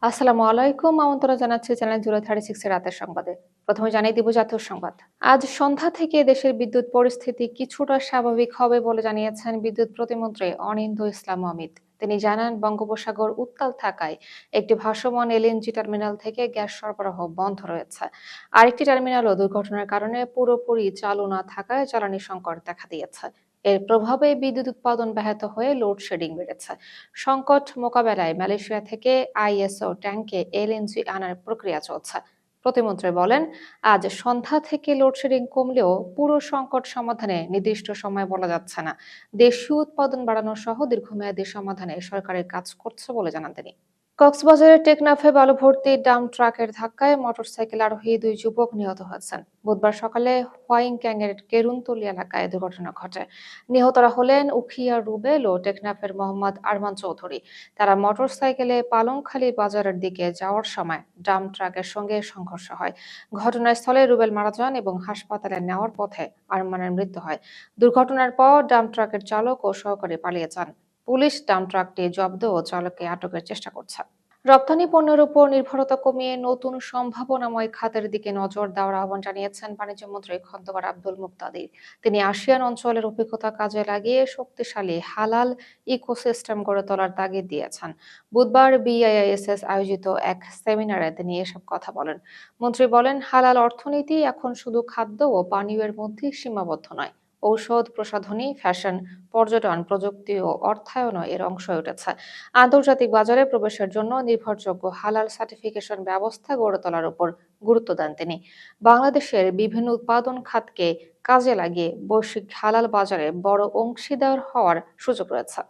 আসসালামু আলাইকুম। আমন্ত্রণ জানাচ্ছি চ্যানেল জুলাই 36 এর রাতের সংবাদে। প্রথমে জানিয়ে দিব জাতীয় সংবাদ। আজ সন্ধ্যা থেকে দেশের বিদ্যুৎ পরিস্থিতি কিছুটা স্বাভাবিক হবে বলে জানিয়েছেন বিদ্যুৎ প্রতিমন্ত্রী অনিন্দ্য ইসলাম অমিত। তিনি জানান, বঙ্গোপসাগর উত্তাল থাকায় একটি ভাসমান এলএনজি টার্মিনাল থেকে গ্যাস সরবরাহ বন্ধ রয়েছে। আরেকটি টার্মিনালও দুর্ঘটনার কারণে পুরোপুরি চালু না থাকায় জ্বালানি সংকট দেখা দিয়েছে। এর প্রভাবে বিদ্যুৎ উৎপাদন ব্যাহত হয়ে লোডশেডিং বেড়েছে। সংকট মোকাবেলায় মালয়েশিয়া থেকে আইএসও ট্যাঙ্কে এলএনজি আনার প্রক্রিয়া চলছে। প্রতিমন্ত্রী বলেন, আজ সন্ধ্যা থেকে লোডশেডিং কমলেও পুরো সংকট সমাধানে নির্দিষ্ট সময় বলা যাচ্ছে না। দেশীয় উৎপাদন বাড়ানো সহ দীর্ঘমেয়াদী সমাধানে সরকারের কাজ করছে বলে জানান তিনি। কক্সবাজারের টেকনাফে বালু ভর্তি ডাম্প ট্রাকের ধাক্কায় মোটরসাইকেল আরোহী দুই যুবক নিহত হয়েছেন। বুধবার সকালে হোয়াইংক্যাং এর কেরুনতলি এলাকায় দুর্ঘটনা ঘটে। নিহতরা হলেন উখিয়া রুবেল ও টেকনাফের মোহাম্মদ আরমান চৌধুরী। তারা মোটরসাইকেলে পালংখালী বাজারের দিকে যাওয়ার সময় ডাম্প ট্রাকের সঙ্গে সংঘর্ষ হয়। ঘটনাস্থলে রুবেল মারা যান এবং হাসপাতালে নেওয়ার পথে আরমানের মৃত্যু হয়। দুর্ঘটনার পর ডাম্প ট্রাকের চালক ও সহকারী পালিয়ে যান। পুলিশ ডাম্প ট্রাকটি জব্দ ও চালককে আটকের চেষ্টা করছে। রপ্তানি পণ্যের উপর নির্ভরতা কমিয়ে নতুন সম্ভাবনাময় খাতের দিকে নজর দেওয়ার আহ্বান জানিয়েছেন বাণিজ্য মন্ত্রী খন্দকার আব্দুল মুক্তাদির। তিনি আসিয়ান অঞ্চলের অভিজ্ঞতা কাজে লাগিয়ে শক্তিশালী হালাল ইকোসিস্টেম গড়ে তোলার তাগিদ দিয়েছেন। বুধবার বিআইআইএসএস আয়োজিত এক সেমিনারে তিনি এসব কথা বলেন। মন্ত্রী বলেন, হালাল অর্থনীতি এখন শুধু খাদ্য ও পানীয়ের মধ্যে সীমাবদ্ধ নয়। ঔষধ, প্রসাধনী, ফ্যাশন, পর্যটন, প্রযুক্তি ও অর্থায়নও এর অংশ হয়ে উঠেছে। আন্তর্জাতিক বাজারে প্রবেশের জন্য নির্ভরযোগ্য হালাল সার্টিফিকেশন ব্যবস্থা গড়ে তোলার উপর গুরুত্ব দেন তিনি। বাংলাদেশের বিভিন্ন উৎপাদন খাতকে কাজে লাগিয়ে বৈশ্বিক হালাল বাজারে বড় অংশীদার হওয়ার সুযোগ রয়েছে।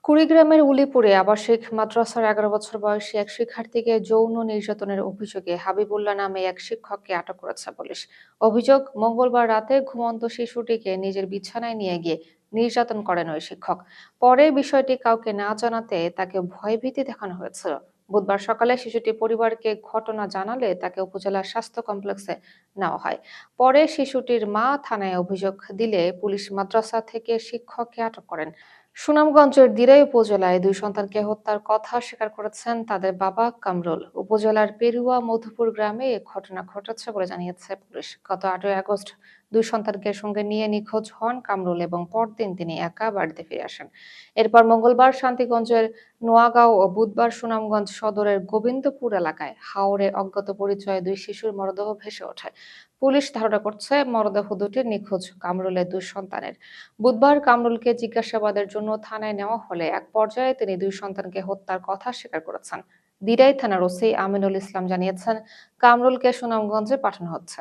কুড়িগ্রামের উলিপুরে আবাসিক মাদ্রাসার 11 বছর বয়সী এক শিক্ষার্থীকে যৌন নির্যাতনের অভিযোগে হাবিবুল্লাহ নামে এক শিক্ষককে আটক করেছে পুলিশ। অভিযোগ, মঙ্গলবার রাতে ঘুমন্ত শিশুটিকে নিজের বিছানায় নিয়ে গিয়ে নির্যাতন করেন ওই শিক্ষক। পরে বিষয়টি কাউকে না জানাতে তাকে ভয়ভীতি দেখানো হয়েছিল। বুধবার সকালে শিশুটি পরিবারকে ঘটনা জানালে তাকে উপজেলা স্বাস্থ্য কমপ্লেক্সে নেওয়া হয়। পরে শিশুটির মা থানায় অভিযোগ দিলে পুলিশ মাদ্রাসা থেকে শিক্ষককে আটক করেন। সুনামগঞ্জের দিরাই উপজেলায় দুই সন্তানকে হত্যার কথা স্বীকার করেছেন তাদের বাবা কামরুল। উপজেলার পেরুয়া মধুপুর গ্রামে এ ঘটনা ঘটেছে বলে জানিয়েছে পুলিশ। গত 8ই আগস্ট দুই সন্তানকে সঙ্গে নিয়ে নিখোঁজ হন কামরুল এবং পরদিন তিনি একা বাড়িতে ফিরে আসেন। এরপর মঙ্গলবার শান্তিগঞ্জের নোয়াগাঁও ও বুধবার সুনামগঞ্জ সদরের গোবিন্দপুর এলাকায় হাওরে অজ্ঞাত পরিচয়ে দুই শিশুর মরদেহ ভেসে ওঠে। পুলিশ ধারণা করছে মরদেহ দুটি নিখোঁজ কামরুলের দুই সন্তানের। বুধবার কামরুলকে জিজ্ঞাসাবাদের জন্য থানায় নেওয়া হলে এক পর্যায়ে তিনি দুই সন্তানকে হত্যার কথা স্বীকার করেছেন। দিরাই থানার ওসি আমিনুল ইসলাম জানিয়েছেন, কামরুলকে সুনামগঞ্জে পাঠানো হচ্ছে।